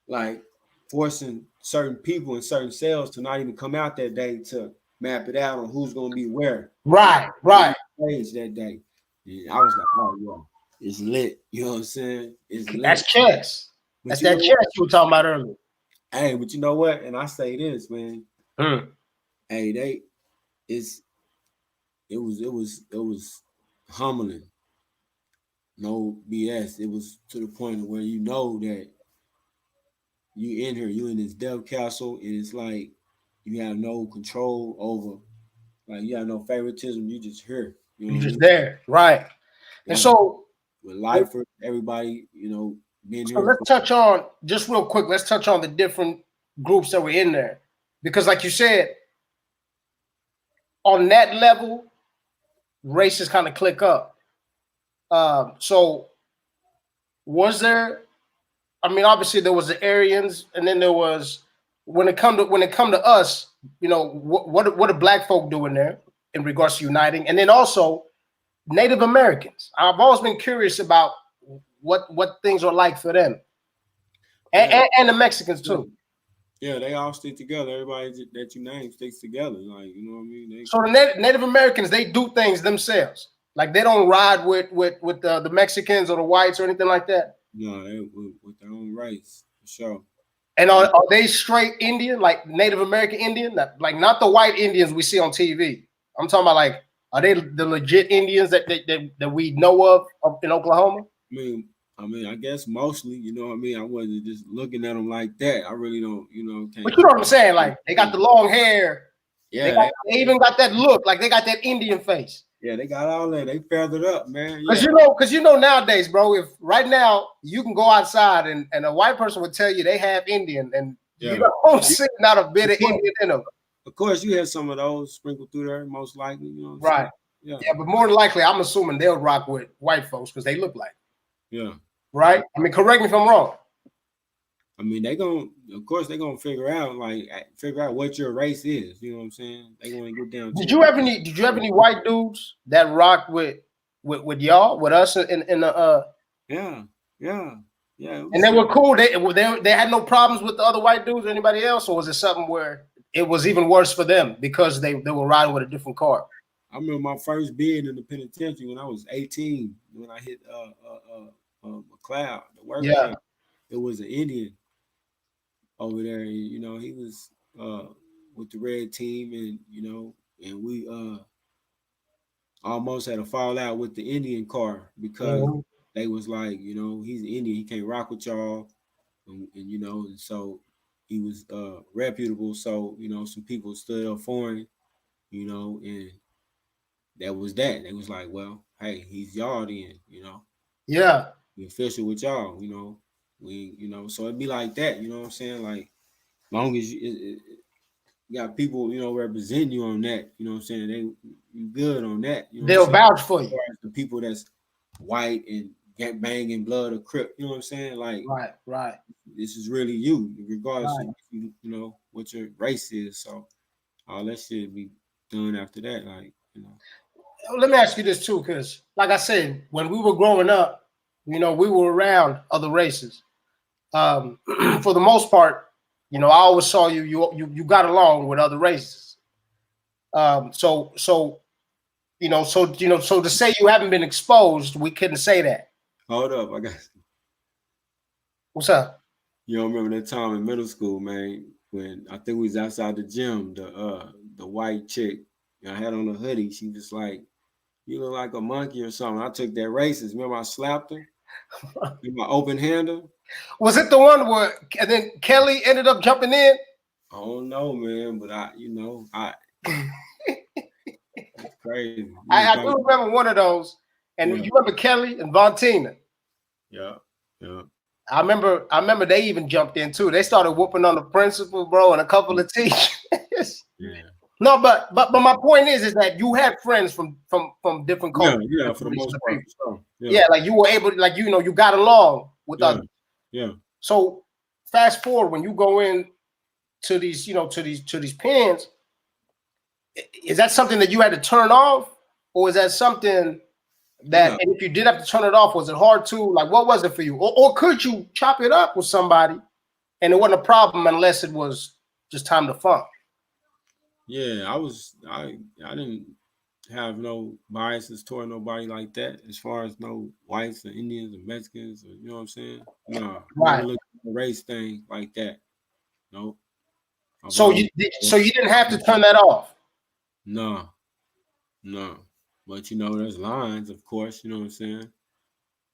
like forcing certain people in certain cells to not even come out that day to map it out on who's gonna be where Right, right. stage that day. And I was like, oh yeah, it's lit. You know what I'm saying? It's lit. That's chess. But That's you that know chess what? you were talking about earlier. Hey, but you know what? And I say this, man. Hmm. Hey, it's it was humbling. No BS. It was to the point where you know that you in here, you in this death castle, and it's like you have no control over, like you have no favoritism. You just here. You know You're what I just mean? there, right? And Yeah. so, With lifer, everybody, been so here let's for. touch on just real quick. Let's touch on the different groups that were in there, because, like you said, on that level, races kind of click up. So, was there? I mean, obviously there was the Aryans, and then there was when it come to us. What do Black folk do in there in regards to uniting, and then also Native Americans. I've always been curious about what things are like for them, and, Yeah, and the Mexicans yeah, too. yeah, they all stick together. Everybody that you name sticks together. Like, you know what I mean? So the Native Americans, they do things themselves. Like they don't ride with the Mexicans or the whites or anything like that. They with their own rights for sure. And They, are they straight Indian, like Native American Indian, like not the white Indians we see on TV? I'm talking about like, are they the legit Indians that we know of up in Oklahoma? I mean, I guess mostly, you know what I mean. I wasn't just looking at them like that. I really don't, But can't. you know what I'm saying? Like they got the long hair. Yeah, They even got that look, like they got that Indian face. they got all that. They feathered up, man. Cause Yeah, you know nowadays, bro, if right now you can go outside and a white person would tell you they have Indian and you yeah. don't see not a bit of Indian in them. Of course, you had some of those sprinkled through there, most likely. You know what I'm saying? Right. Yeah, but more than likely, I'm assuming they'll rock with white folks because they look like. Yeah. Right? I mean, correct me if I'm wrong. I mean, of course, they're gonna figure out what your race is. You know what I'm saying? They want to get down to Did you have any white dudes that rocked with y'all, with us in the Yeah. and they were cool. They had no problems with the other white dudes or anybody else, or was it something where it was even worse for them because they were riding with a different car? I remember my first bid in the penitentiary when I was 18. When I hit McLeod, the work camp, it was an Indian over there. And, he was with the red team, and we almost had a fallout with the Indian car because they was like, he's Indian, he can't rock with y'all, and and so he was reputable. So some people stood up for him, and that was that. They was like, well, hey, he's y'all then, Yeah. we official with y'all, we, so it'd be like that, you know what I'm saying? Like, long as you got people, representing you on that, you know what I'm saying? You good on that, you know what I'm They'll saying? vouch for you. The people that's white and get banging blood or crip, you know what I'm saying? Like, right. This is really you, regardless Right. of what your race is. So all that shit be done after that, like, Let me ask you this too, because like I said, when we were growing up, we were around other races. For the most part, I always saw you got along with other races. So to say you haven't been exposed, we couldn't say that. Hold up, I got. What's up? You don't remember that time in middle school, man, when I think we was outside the gym, the white chick, I had on a hoodie. She was like, "You look like a monkey or something." I took that racist. Remember, I slapped her with my open hander. Was it the one where and then Kelly ended up jumping in? I don't know, man, but it's crazy. I do remember one of those. And you remember Kelly and Vontina? Yeah. I remember they even jumped in too. They started whooping on the principal, bro, and a couple of teachers. Yeah. No, but my point is that you had friends from different cultures. Yeah, for the most part. So, yeah, like you were able to, like, you got along with others. Yeah. So fast forward when you go in to these, to these pens, is that something that you had to turn off, or is that something that, and if you did have to turn it off, was it hard to, like, what was it for you? Or could you chop it up with somebody and it wasn't a problem unless it was just time to funk? Yeah, I didn't have no biases toward nobody like that, as far as no whites or Indians or Mexicans, or, you know what I'm saying? No, right. Look at the race thing like that. No. So you didn't have to turn that off. No. No. But there's lines, of course, you know what I'm saying?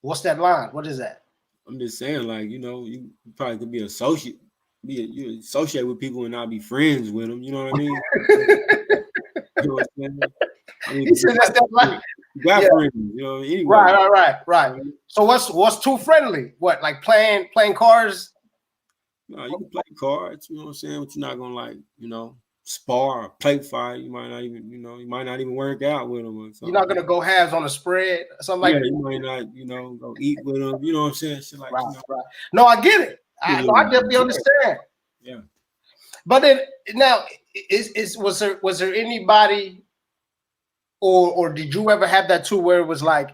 What's that line? What is that? I'm just saying, like, you probably could be you associate with people and not be friends with them, you know what I mean? You know what I'm saying? I mean, He said that's that line. you got Yeah. friends, anyway. Right. So what's too friendly? What, like playing cards? No, you can play cards, you know what I'm saying? But you're not gonna like, spar or play fight. You might not even, you might not even work out with them or You're something. not gonna go halves on a spread, something Yeah, like that. you might not, go eat with them. You know what I'm saying? Shit like, Right. No, I get it. a I little, definitely understand. yeah. But then now, was there anybody, or did you ever have that too, where it was like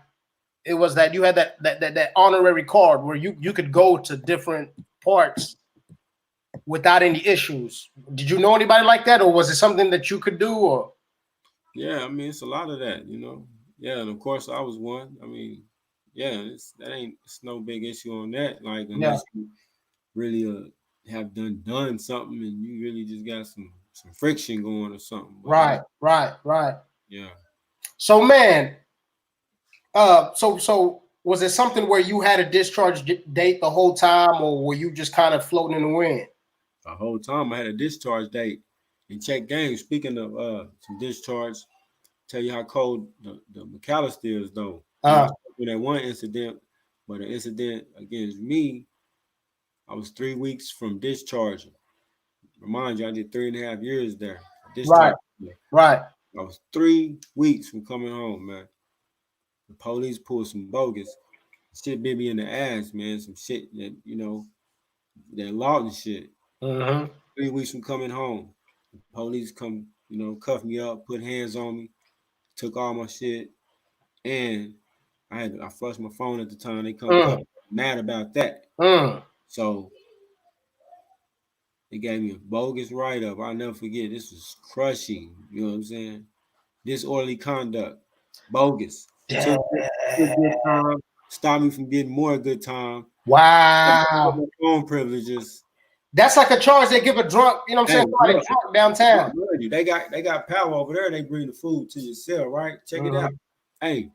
it was that you had that honorary card where you could go to different parts without any issues? Did you know anybody like that, or was it something that you could do? Or Yeah, I mean, it's a lot of that, Yeah, and of course I was one. I mean, yeah, it's no big issue on that. Like, yeah, unless you really have done something and you really just got some friction going or something. But right. yeah. So man, so was it something where you had a discharge date the whole time, or were you just kind of floating in the wind? The whole time I had a discharge date and check games. Speaking of some discharge, tell you how cold the McAllister is though. With that one incident, but an incident against me, I was 3 weeks from discharging. Remind you, I did 3.5 years there. Right, Discharge. right. I was 3 weeks from coming home, man. The police pulled some bogus shit, bit me in the ass, man. Some shit that that law and shit. Mm-hmm. 3 weeks from coming home, the police come, cuff me up, put hands on me, took all my shit, and I flushed my phone at the time. They come cuff, mad about that. So they gave me a bogus write up. I'll never forget. This was crushing. You know what I'm saying? Disorderly conduct, bogus. Damn. Took good time, stopped me from getting more good time. Wow. My phone privileges. That's like a charge they give a drunk, you know what I'm Hey, saying? Somebody look, drunk downtown. they got power over there. They bring the food to your cell, right? Check it out. Hey,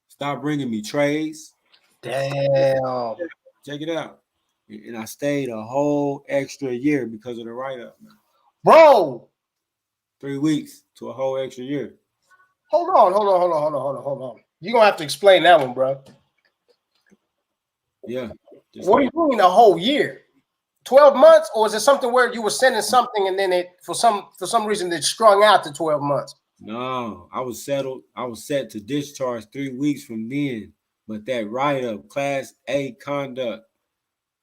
stop bringing me trays. Damn. Check it out. And I stayed a whole extra year because of the write up, man. Bro. 3 weeks to a whole extra year. Hold on. You're gonna have to explain that one, bro. Yeah. What do you mean a whole year? 12 months, or is it something where you were sending something and then it for some reason it strung out to 12 months? No, I was settled. I was set to discharge 3 weeks from then. But that write up, class A conduct,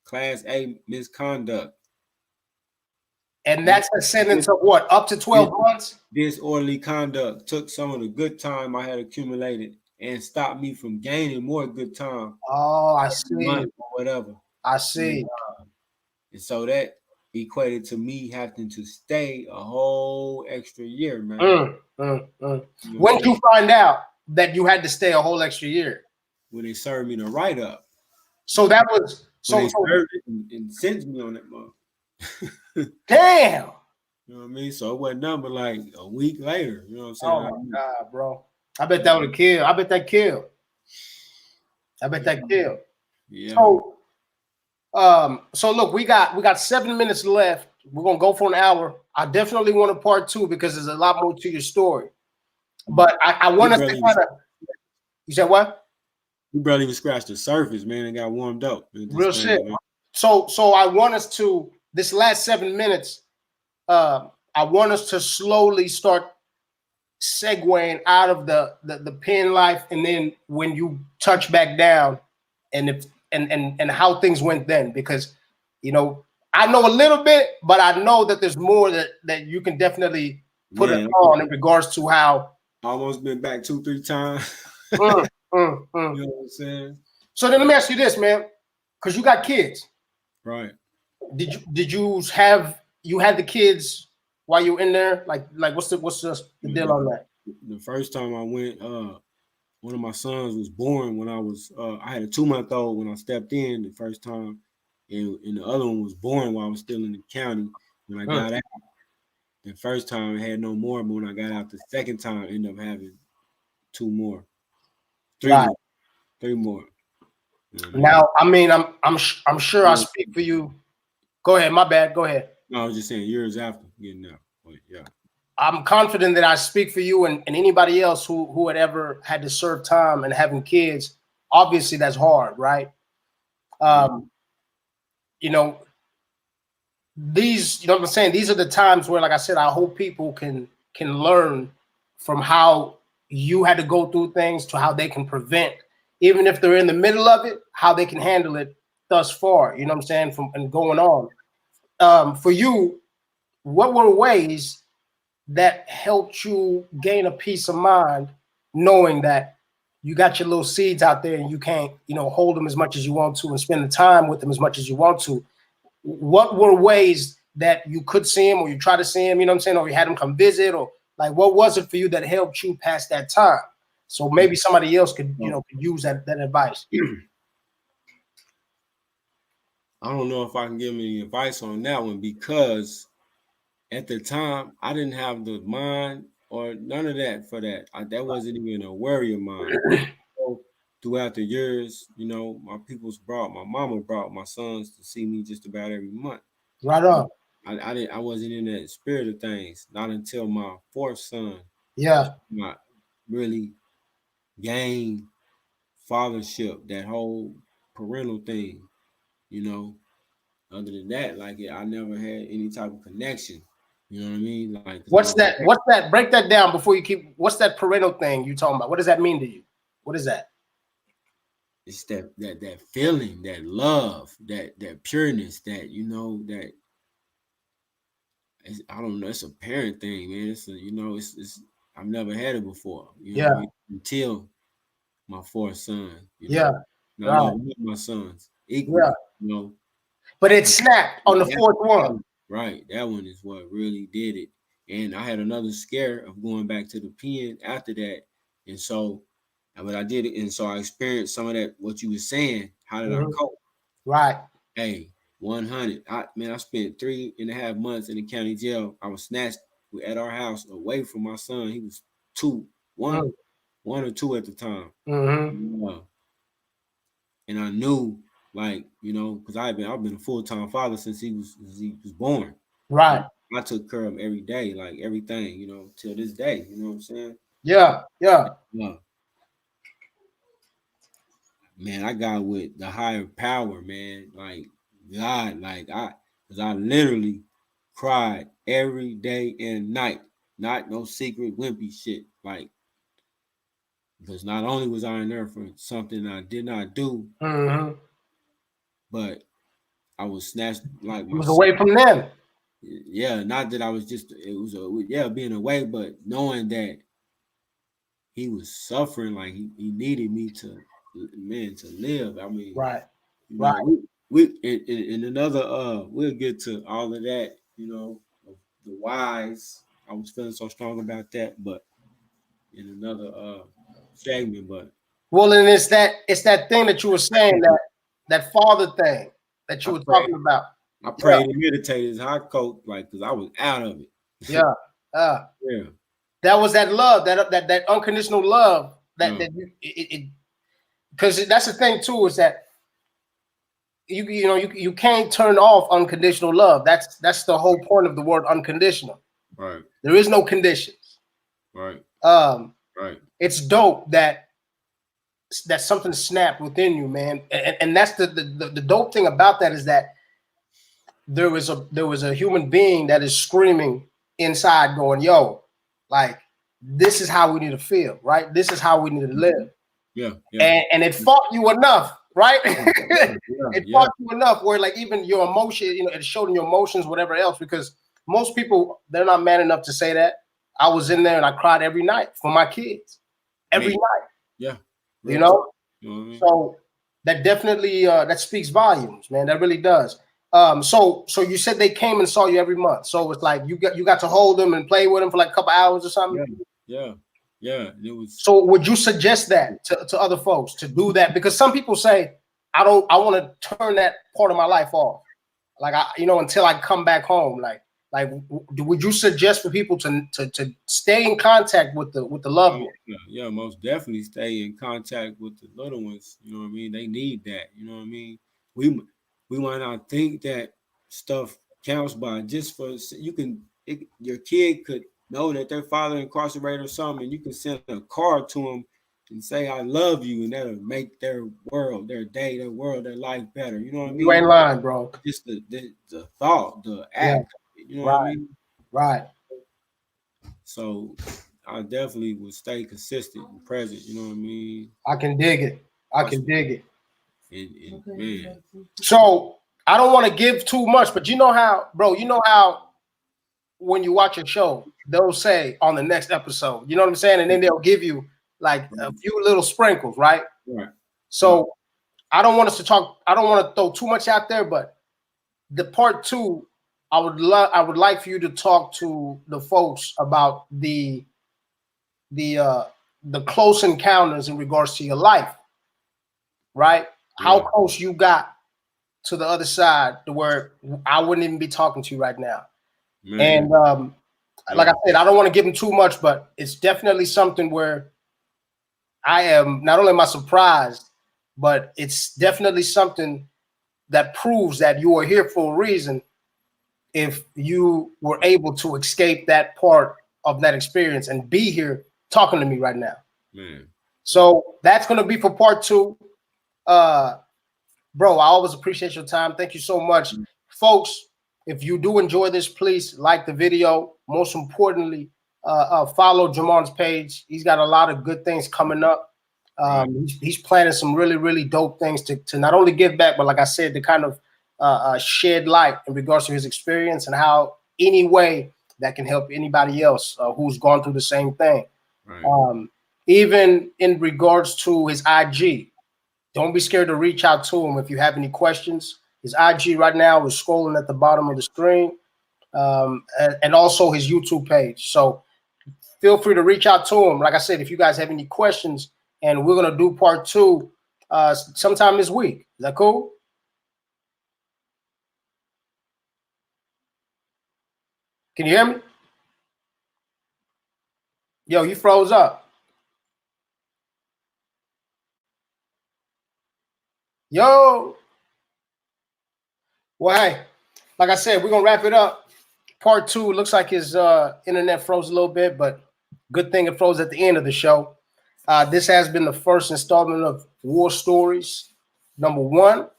class A misconduct. And that's a sentence of what? Up to 12 months? Disorderly conduct took some of the good time I had accumulated and stopped me from gaining more good time. Oh, I see. Month or whatever. I see. And so that equated to me having to stay a whole extra year, man. When did you find out that you had to stay a whole extra year? When they served me the write up. So that was they served it and sent me on that month. Damn. You know what I mean? So it wasn't nothing but like a week later. You know what I'm saying? Oh my God, bro. I bet that would have killed. I bet that killed. Yeah. So look, we got 7 minutes left. We're gonna go for an hour. I definitely want a part 2 because there's a lot more to your story. But I want us to kind of. You said what? We barely even scratched the surface, man, and got warmed up. Real shit. Man. So I want us to this last 7 minutes. I want us to slowly start segueing out of the pen life, and then when you touch back down, and how things went then, because I know a little bit, but I know that there's more that you can definitely put it on in regards to how. Almost been back 2-3 times. You know what I'm saying? So then let me ask you this, man, because you got kids, right? Did you had the kids while you were in there? Like what's the deal on that? The first time I went, one of my sons was born when I had a 2-month-old when I stepped in the first time, and the other one was born while I was still in the county when I got out. The first time I had no more, but when I got out the second time, I ended up having 2 more, 3 Right. more, 3 more. You know what I mean? Now, I mean, I'm sure I speak for you. Go ahead. My bad. Go ahead. No, I was just saying years after getting out. But yeah. I'm confident that I speak for you and anybody else who had ever had to serve time and having kids. Obviously, that's hard, right? You know, you know what I'm saying? These are the times where, like I said, I hope people can learn from how you had to go through things to how they can prevent, even if they're in the middle of it, how they can handle it thus far. You know what I'm saying? From and going on. For you, what were ways that helped you gain a peace of mind, knowing that you got your little seeds out there and you can't, hold them as much as you want to and spend the time with them as much as you want to? What were ways that you could see him or you try to see him, you know what I'm saying, or you had him come visit, or like what was it for you that helped you pass that time? So maybe somebody else could, could use that advice. I don't know if I can give any advice on that one, because at the time I didn't have the mind or none of that for that. That wasn't even a worry of mine. So throughout the years, my my mama brought my sons to see me just about every month. Right on. I wasn't in that spirit of things, not until my fourth son. Yeah. I really gained fathership, that whole parental thing, Other than that, like I never had any type of connection. You know what I mean? Like what's that? Break that down before you keep. What's that parental thing you talking about? What does that mean to you? What is that? It's that feeling, that love, that pureness, that that I don't know. It's a parent thing, man. It's it's I've never had it before. You know what I mean? Until my fourth son. Yeah. And I love my sons equally. Yeah. But it snapped on the fourth one. Right. That one is what really did it. And I had another scare of going back to the pen after that. And so, but I did it. And so I experienced some of that, what you were saying. How did I cope? Right. Hey, 100. I spent 3.5 months in the county jail. I was snatched at our house away from my son. He was 1 or 2 at the time. And I knew, like, because I've been a full-time father since he was born. Right. I took care of him every day, like everything, till this day. You know what I'm saying? Yeah. Man, I got with the higher power, man. Like God, because I literally cried every day and night. Not no secret wimpy shit. Like, because not only was I in there for something I did not do, but I was snatched like my. It was away from them. Yeah, not that I was just. It was being away, but knowing that he was suffering, like he needed me to live. I mean, right. We in another we'll get to all of that. The whys. I was feeling so strong about that, but in another segment. But and it's that thing that you were saying, that father thing that you were talking about. I prayed and meditated as high coat, like, because I was out of it. Yeah. Yeah. That was that love, that unconditional love, that because that's the thing too, is that you can't turn off unconditional love. That's the whole point of the word unconditional. Right. There is no conditions. Right. Right. It's dope that something snapped within you, man. And that's the dope thing about that, is that there was a human being that is screaming inside, going, yo, like, this is how we need to feel, right? This is how we need to live. Yeah. And it fought you enough, right? It fought you enough where, like, even your emotion, it showed in your emotions, whatever else, because most people, they're not man enough to say that. I was in there and I cried every night for my kids. Every night. Yeah. You know what I mean? So that definitely that speaks volumes, man. That really does. So you said they came and saw you every month. So it's like you got to hold them and play with them for like a couple hours or something. Yeah. It was. So would you suggest that to other folks to do that? Because some people say, I want to turn that part of my life off. Like, until I come back home. Like Like, would you suggest for people to stay in contact with the loved one? Yeah, most definitely stay in contact with the little ones. You know what I mean? They need that. You know what I mean? We might not think that stuff counts, by just for you can your kid could know that their father incarcerated or something, and you can send a card to them and say I love you, and that'll make their world, their day, their world, their life better. You know what I You mean? ain't lying, bro. Just the thought, the Yeah, act. You know what I right, mean? right. So I definitely would stay consistent and present. You know what I mean? I can dig it. I can dig it. Man. So I don't want to give too much, but you know how, bro, you know how when you watch a show, they'll say on the next episode, you know what I'm saying? And then they'll give you like a few little sprinkles, right? Right. So I don't want us to talk, I don't want to throw too much out there, but the part 2, I would like for you to talk to the folks about the close encounters in regards to your life, right? Yeah. How close you got to the other side to where I wouldn't even be talking to you right now. Man. And like I said, I don't want to give them too much, but it's definitely something where I am not only am I surprised, but it's definitely something that proves that you are here for a reason. If you were able to escape that part of that experience and be here talking to me right now. Man. So that's going to be for part 2. Bro, I always appreciate your time. Thank you so much. Folks, if you do enjoy this, please like the video. Most importantly, follow Jermon's page. He's got a lot of good things coming up. He's planning some really, really dope things to not only give back, but like I said, to kind of shed light in regards to his experience and how any way that can help anybody else who's gone through the same thing. Right. Even in regards to his IG, don't be scared to reach out to him if you have any questions. His IG right now is scrolling at the bottom of the screen, and also his YouTube page. So feel free to reach out to him. Like I said, if you guys have any questions, and we're going to do part 2 sometime this week. Is that cool? Can you hear me? Yo, you froze up. Yo. Well, hey, like I said, we're going to wrap it up. Part 2 looks like his internet froze a little bit, but good thing it froze at the end of the show. This has been the first installment of War Stories #1.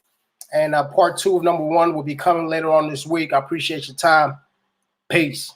And part 2 of #1 will be coming later on this week. I appreciate your time. Peace.